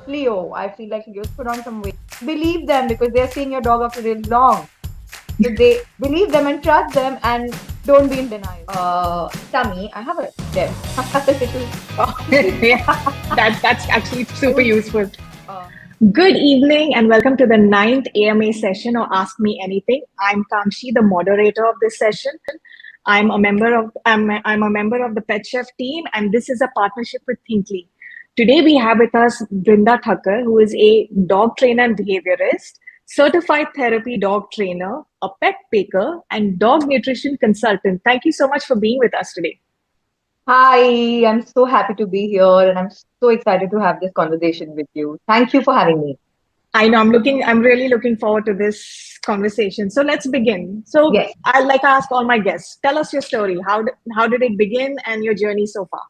Leo, I feel like Leo's put on some weight. Believe them because they're seeing your dog after really long. So they believe them and trust them and don't be in denial. Tummy, I have a depth. I have a little. Oh, yeah, that's actually I super would. useful. Uh, Good evening and welcome to the ninth AMA session or Ask Me Anything. I'm Kankshi, the moderator of this session. I'm a member of the Pet Chef team, and this is a partnership with Thinkly. Today we have with us Brinda Thaker, who is a dog trainer and behaviorist, certified therapy dog trainer, a pet baker, and dog nutrition consultant. Thank you so much for being with us today. Hi, I'm so happy to be here and I'm so excited to have this conversation with you. Thank you for having me. I'm really looking forward to this conversation. So let's begin. So Yes. I like to ask all my guests, tell us your story. How did it begin and your journey so far?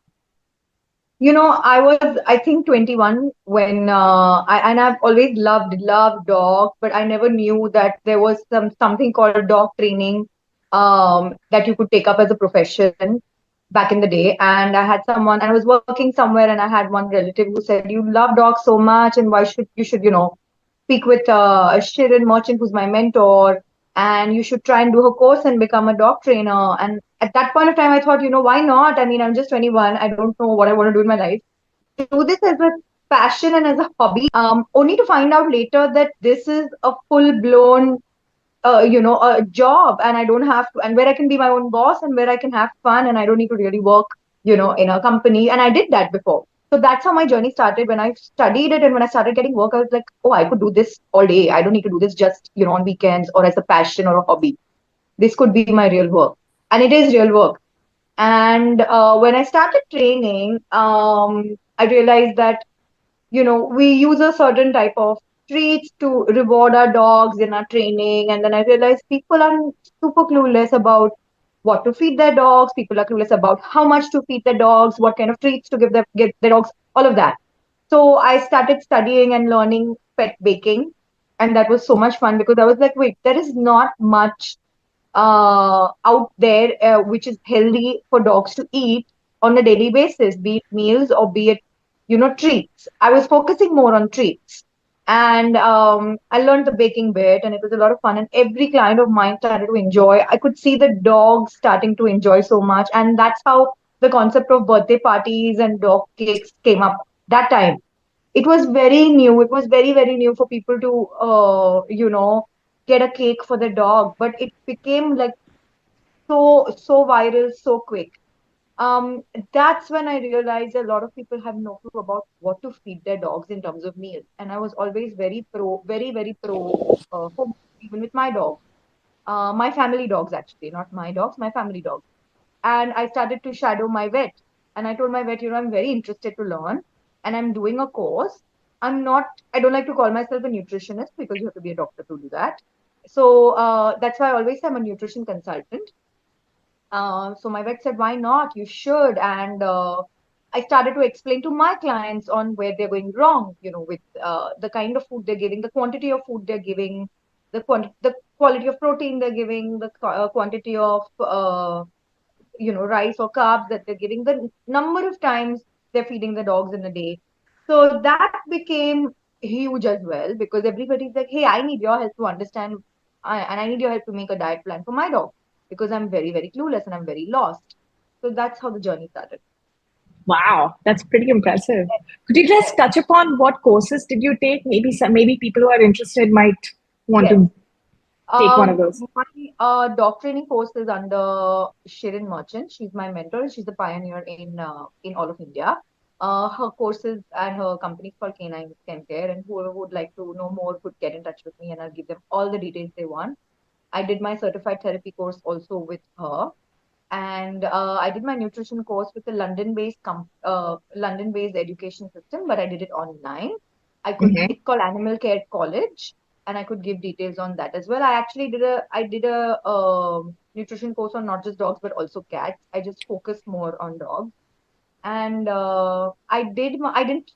I was, I think, 21 when and I've always loved dogs, but I never knew that there was something called dog training that you could take up as a profession back in the day. And I had someone, and I was working somewhere, and I had one relative who said, "You love dogs so much, and why should you should, speak with a Shirin Merchant, who's my mentor, and you should try and do her course and become a dog trainer." And at that point of time, I thought, why not? I mean, I'm just 21. I don't know what I want to do in my life. To do this as a passion and as a hobby, only to find out later that this is a full blown a job, and I don't have to, and where I can be my own boss and where I can have fun and I don't need to really work, in a company. And I did that before. So that's how my journey started. When I studied it and when I started getting work, I was like, oh, I could do this all day. I don't need to do this just, on weekends or as a passion or a hobby. This could be my real work. And it is real work. And when I started training, I realized that we use a certain type of treats to reward our dogs in our training. And then I realized people are super clueless about what to feed their dogs. People are clueless about how much to feed their dogs, what kind of treats to give their dogs, all of that. So I started studying and learning pet baking. And that was so much fun because I was like, wait, there is not much out there which is healthy for dogs to eat on a daily basis, be it meals or be it, treats. I was focusing more on treats. And I learned the baking bit, and it was a lot of fun. And every client of mine started to enjoy. I could see the dogs starting to enjoy so much. And that's how the concept of birthday parties and dog cakes came up that time. It was very new. It was very, very new for people to, get a cake for the dog. But it became like so viral so quick. Um, that's when I realized a lot of people have no clue about what to feed their dogs in terms of meals. And I was always very, very pro home, even with my dogs. My family dogs, actually, not my dogs, my family dogs. And I started to shadow my vet. And I told my vet, I'm very interested to learn and I'm doing a course. I don't like to call myself a nutritionist because you have to be a doctor to do that. So that's why I always say I'm a nutrition consultant. So my vet said, why not? You should. And I started to explain to my clients on where they're going wrong, with the kind of food they're giving, the quantity of food they're giving, the quality of protein they're giving, the quantity of, rice or carbs that they're giving, the number of times they're feeding the dogs in a day. So that became huge as well because everybody's like, hey, I need your help to understand, and I need your help to make a diet plan for my dog because I'm very, very clueless and I'm very lost. So that's how the journey started. Wow, that's pretty impressive. Could you just Yes, touch upon what courses did you take? Maybe people who are interested might want yes. to take one of those. My dog training course is under Shirin Merchant. She's my mentor. She's a pioneer in all of India. Her courses and her company is called Canine Care, and whoever would like to know more could get in touch with me, and I'll give them all the details they want. I did my certified therapy course also with her, and I did my nutrition course with a London-based education system, but I did it online. It's called Animal Care College, and I could give details on that as well. I did a nutrition course on not just dogs but also cats. I just focused more on dogs, and I didn't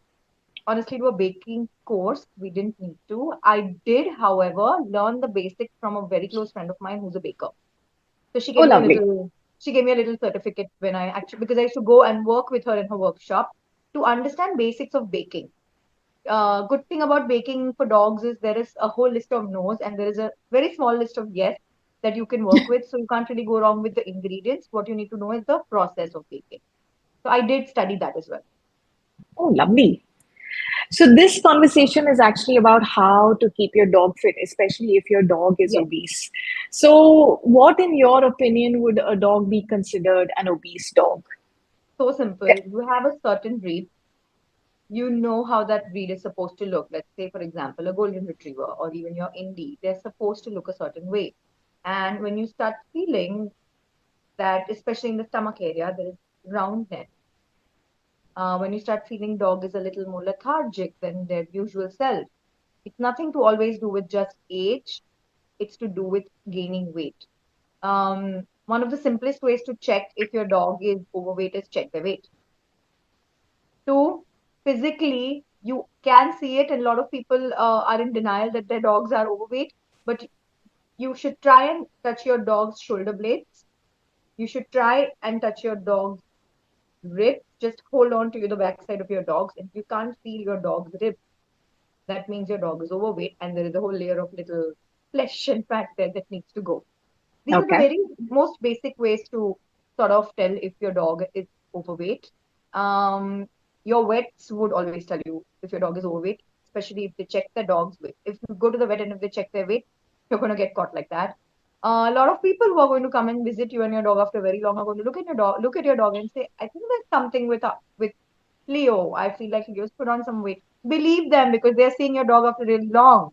honestly do a baking course. We didn't need to. I did, however, learn the basics from a very close friend of mine who's a baker. So Oh, lovely. she gave me a little certificate when I actually, because I used to go and work with her in her workshop to understand basics of baking. Good thing about baking for dogs is there is a whole list of no's and there is a very small list of yes that you can work with. So you can't really go wrong with the ingredients. What you need to know is the process of baking. So I did study that as well. Oh, lovely. So, this conversation is actually about how to keep your dog fit, especially if your dog is Yes. obese. So, what, in your opinion, would a dog be considered an obese dog? So simple. You have a certain breed. You know how that breed is supposed to look. Let's say, for example, a golden retriever or even your indie. They're supposed to look a certain way. And when you start feeling that, especially in the stomach area, there is roundness. When you start feeling dog is a little more lethargic than their usual self, it's nothing to always do with just age. It's to do with gaining weight. One of the simplest ways to check if your dog is overweight is check their weight. Two, physically, you can see it, and a lot of people are in denial that their dogs are overweight, but you should try and touch your dog's shoulder blades. You should try and touch your dog's ribs. Just hold on to the backside of your dogs. And if you can't feel your dog's ribs, that means your dog is overweight, and there is a whole layer of little flesh and fat there that needs to go. These are the Okay. very most basic ways to sort of tell if your dog is overweight. Um, your vets would always tell you if your dog is overweight, especially if they check their dog's weight. If you go to the vet and if they check their weight, you're going to get caught like that. A lot of people who are going to come and visit you and your dog after very long are going to look at your dog and say, "I think there's something with Leo. I feel like he just put on some weight." Believe them because they're seeing your dog after really long.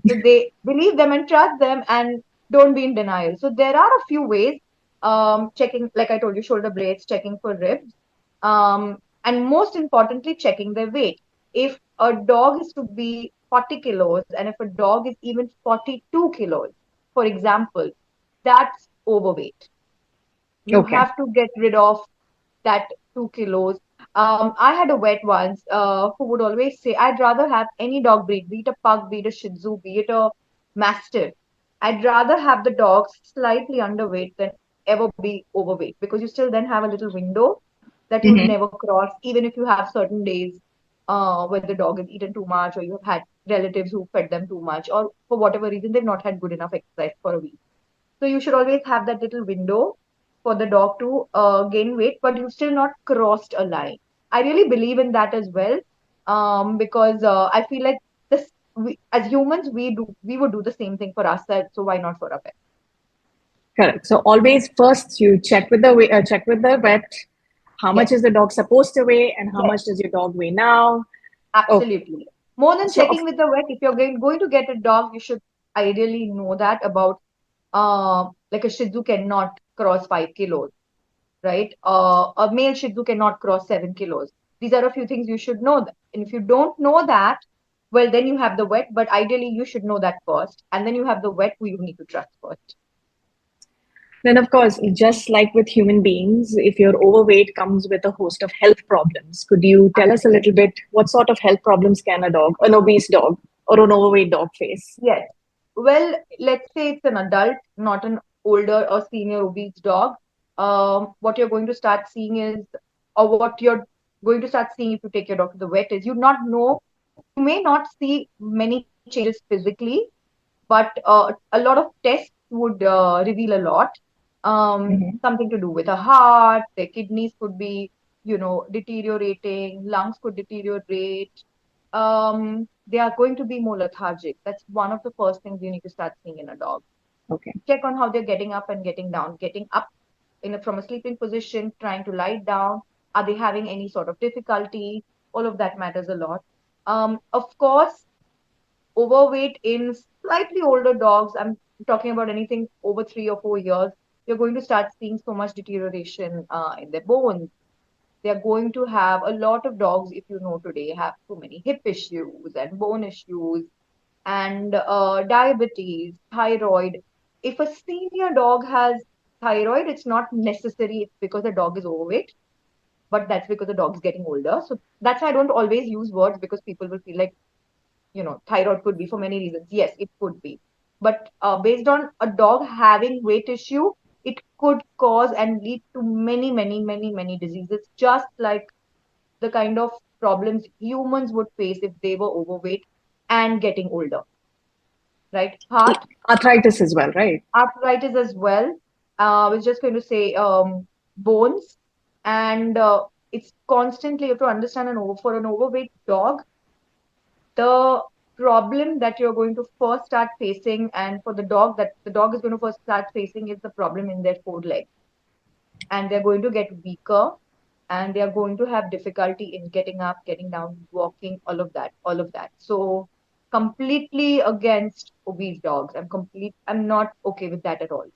So they believe them and trust them and don't be in denial. So there are a few ways, checking, like I told you, shoulder blades, checking for ribs, and most importantly, checking their weight. If a dog is to be 40 kilos and if a dog is even 42 kilos, for example, that's overweight. You Okay. have to get rid of that 2 kilos. I had a vet once who would always say, I'd rather have any dog breed, be it a pug, be it a Shih Tzu, be it a Mastiff. I'd rather have the dog slightly underweight than ever be overweight because you still then have a little window that you'll Hmm. never cross, even if you have certain days where the dog has eaten too much or you've had relatives who fed them too much or for whatever reason they've not had good enough exercise for a week. So you should always have that little window for the dog to gain weight, but you've still not crossed a line. I really believe in that as well, because I feel like this as humans we would do the same thing for ourselves. So why not for our pets? Correct. So always first you check with the vet. How much Yes, is the dog supposed to weigh, and how yes, much does your dog weigh now? Okay. absolutely. More than So, checking with the vet, if you're going to get a dog, you should ideally know that about like a Shih Tzu cannot cross 5 kilos, right? A male Shih Tzu cannot cross 7 kilos. These are a few things you should know. And if you don't know that, well, then you have the vet, but ideally you should know that first. And then you have the vet who you need to trust first. then, of course, just like with human beings, if you're overweight, comes with a host of health problems. Could you tell us a little Absolutely. bit what sort of health problems can a dog, an obese dog, or an overweight dog face? Yes. Well, let's say it's an adult, not an older or senior obese dog. What you're going to start seeing is, or what you're going to start seeing if you take your dog to the vet is, you may not see many changes physically, but a lot of tests would reveal a lot. Hmm. Something to do with a heart, their kidneys could be, deteriorating, lungs could deteriorate. They are going to be more lethargic. That's one of the first things you need to start seeing in a dog. Okay. Check on how they're getting up and getting down, getting up from a sleeping position, trying to lie down. Are they having any sort of difficulty? All of that matters a lot. Of course, overweight in slightly older dogs, I'm talking about anything over 3 or 4 years, you're going to start seeing so much deterioration in their bones. They're going to have a lot of dogs, if you know today, have so many hip issues and bone issues and diabetes, thyroid. If a senior dog has thyroid, it's not necessary it's because the dog is overweight, but that's because the dog is getting older. So that's why I don't always use words because people will feel like thyroid could be for many reasons. Yes, it could be. But based on a dog having weight issue, it could cause and lead to many, many, many, many diseases, just like the kind of problems humans would face if they were overweight and getting older, right? Heart, Arthritis as well, right? arthritis as well. I was just going to say bones, and it's constantly, you have to understand, for an overweight dog, the problem that you're going to first start facing, and for the dog, that the dog is going to first start facing, is the problem in their foreleg, and they're going to get weaker, and they are going to have difficulty in getting up, getting down, walking, all of that. So completely against obese dogs. I'm not okay with that at all.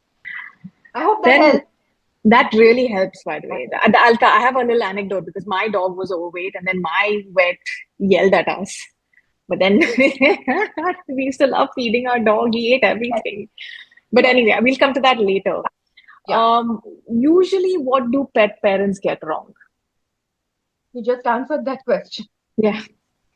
I hope that Then helps. that really helps, by the way. Okay. I have a little anecdote because my dog was overweight and then my vet yelled at us. But then we used to love feeding our dog. He ate Yes, everything. But yes, anyway, we'll come to that later. yeah. Usually, what do pet parents get wrong? You just answered that question. Yeah,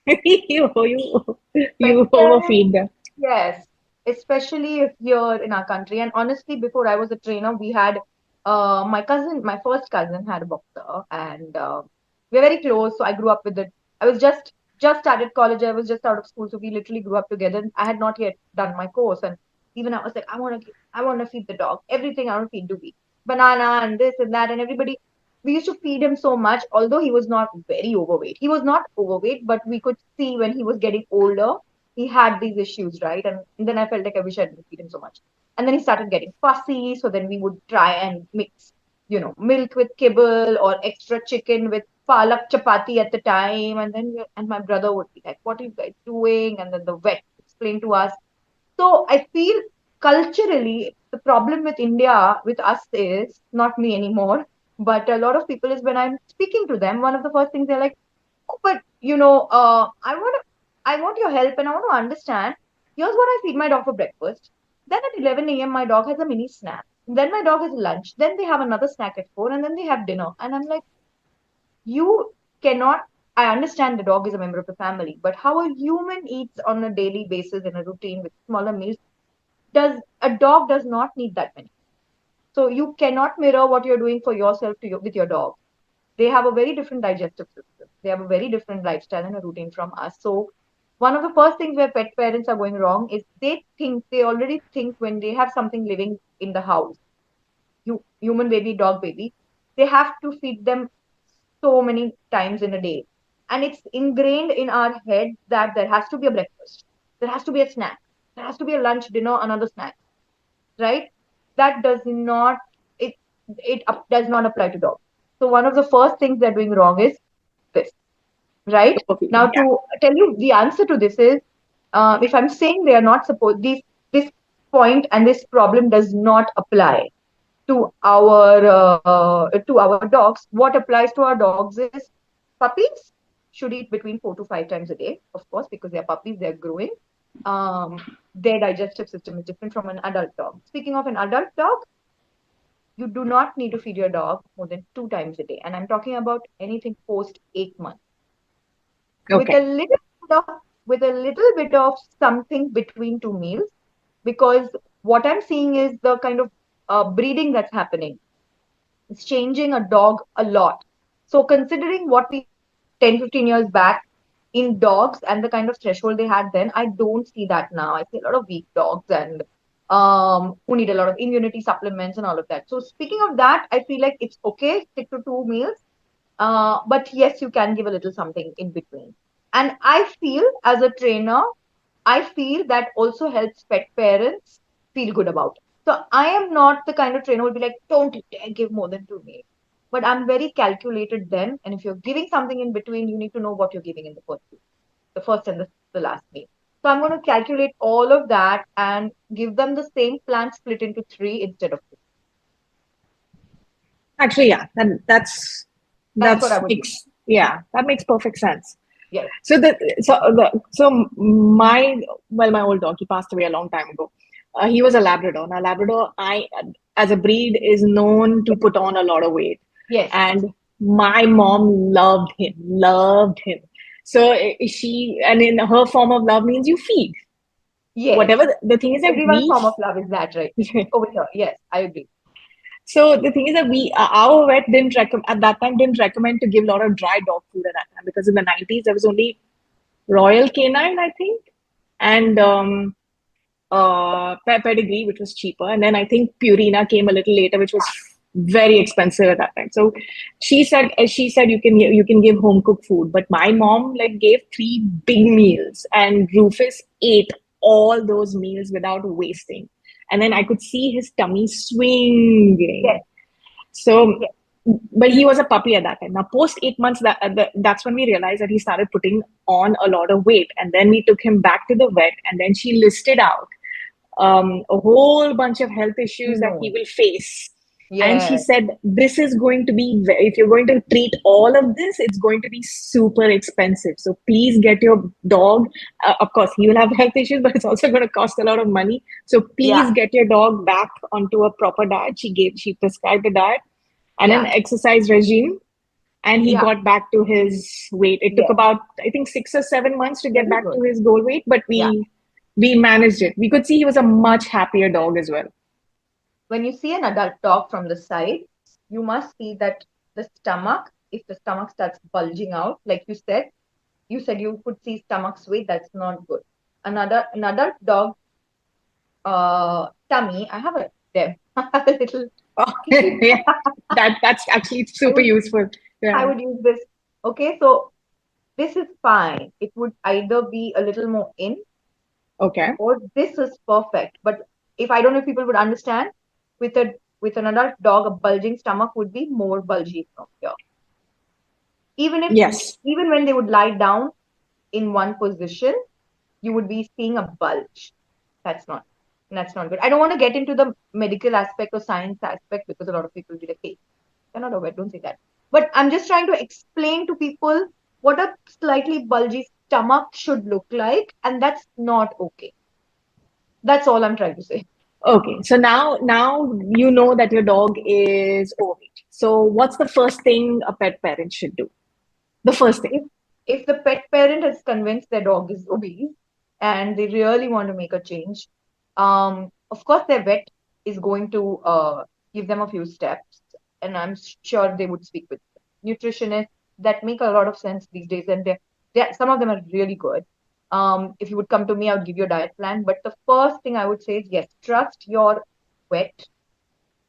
Pet you parents, overfeed them. yes, especially if you're in our country. And honestly, before I was a trainer, we had my first cousin had a boxer, and we're very close. So I grew up with it. I was just started college. I was just out of school, so we literally grew up together. And I had not yet done my course, and even I was like, I want to feed the dog everything. I want to feed Doogie, banana and this and that, and everybody. We used to feed him so much, although he was not very overweight. He was not overweight, but we could see when he was getting older he had these issues, right? And then I felt like I wish I didn't feed him so much. And then he started getting fussy. So then we would try and mix, milk with kibble or extra chicken with palak chapati at the time. And then and my brother would be like, "What are you guys doing?" And then the vet explained to us. So I feel culturally the problem with India with us is not me anymore, but a lot of people is when I'm speaking to them, one of the first things they're like, "Oh, but I want your help and I want to understand. Here's what I feed my dog for breakfast. Then at 11 a.m. my dog has a mini snack. Then my dog has lunch. Then they have another snack at 4, and then they have dinner." And I'm like, you cannot. I understand the dog is a member of the family, but how a human eats on a daily basis in a routine with smaller meals, does a dog does not need that many. So you cannot mirror what you're doing for yourself with your dog. They have a very different digestive system. They have a very different lifestyle and a routine from us. So one of the first things where pet parents are going wrong is they already think when they have something living in the house, human baby, dog baby, they have to feed them so many times in a day. And it's ingrained in our head that there has to be a breakfast, there has to be a snack, there has to be a lunch, dinner, another snack, right? That it does not apply to dogs. So one of the first things they're doing wrong is this, right? Now Overfeeding. Yeah. to tell you the answer to this is, if I'm saying they are not supposed, this point and this problem does not apply to our dogs. What applies to our dogs is puppies should eat between 4 to 5 times a day, of course, because they're puppies, they're growing. Their digestive system is different from an adult dog. Speaking of an adult dog, you do not need to feed your dog more than 2 times a day, and I'm talking about anything post 8 months, with Okay. a little bit of something between two meals, because what I'm seeing is the kind of breeding that's happening. It's changing a dog a lot. So considering what we had 10, 15 years back in dogs and the kind of threshold they had then, I don't see that now. I see a lot of weak dogs and who need a lot of immunity supplements and all of that. So speaking of that, I feel like it's okay, stick to 2 meals. But yes, you can give a little something in between. And I feel as a trainer, I feel that also helps pet parents feel good about it. So I am not the kind of trainer who will be like, don't you dare give more than 2 meals. But I'm very calculated then. And if you're giving something in between, you need to know what you're giving in the first meal, the first and the last meal. So I'm going to calculate all of that and give them the same plan split into three instead of two. Actually, yeah, That's what I would do. that makes perfect sense. Yes. So my old dog, he passed away a long time ago. He was a Labrador. Now Labrador, I as a breed is known to put on a lot of weight, Yes. and my mom loved him. So she, and in her form of love means you feed Yes. whatever the thing is that Everyone's form of love is that, right? Over here. Yes, I agree. So the thing is that our vet didn't recommend at that time didn't recommend to give a lot of dry dog food at that time because in the 90s there was only Royal Canine, I think, and pedigree, which was cheaper, and then I think Purina came a little later, which was very expensive at that time. So she said you can give home cooked food, but my mom like gave three big meals, and Rufus ate all those meals without wasting, and then I could see his tummy Yes, swinging. So, yes, but he was a puppy at that time. Now, post 8 months, that's when we realized that he started putting on a lot of weight. And then we took him back to the vet, and then she listed out a whole bunch of health issues that he no, will face. And she yes, said, this is going to be, if you're going to treat all of this, it's going to be super expensive. So please get your dog. Of course, he will have health issues, but it's also going to cost a lot of money. So yeah, please get your dog back onto a proper diet. She prescribed a diet and an yeah, exercise regime, and he yeah, got back to his weight. It took yes, about, I think, 6 or 7 months to get very back good. to his goal weight, but Yeah. we managed it. We could see he was a much happier dog as well. When you see an adult dog from the side, you must see that the stomach, if the stomach starts bulging out, like you said you could see stomach sway, that's not good. An adult dog tummy, I have a Deb, I have a little Oh, kitty. yeah, that's actually I super would useful. I Yeah. would use this. Okay, so this is fine. It would either be a little more in Okay. or this is perfect. But if I don't know if people would understand, with a with an adult dog, a bulging stomach would be more bulgy from here. Even if Yes. even when they would lie down in one position, you would be seeing a bulge. That's not that's not good. I don't want to get into the medical aspect or science aspect because a lot of people will be like, hey, you're not aware, don't say that. But I'm just trying to explain to people what a slightly bulgy stomach should look like, and that's not okay. That's all I'm trying to say. Okay. So now you know that your dog is overweight. So what's the first thing a pet parent should do? The first thing. If if the pet parent is convinced their dog is obese and they really want to make a change, of course their vet is going to give them a few steps, and I'm sure they would speak with nutritionists that make a lot of sense these days, and some of them are really good. If you would come to me, I would give you a diet plan. But the first thing I would say is yes, trust your vet,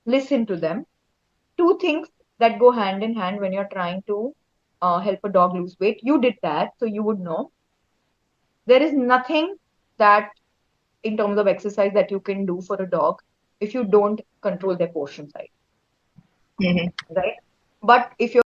listen to them. Two things that go hand in hand when you're trying to help a dog lose weight. You did that, so you would know. There is nothing that, in terms of exercise, that you can do for a dog if you don't control their portion size, Mhm. right? But if you're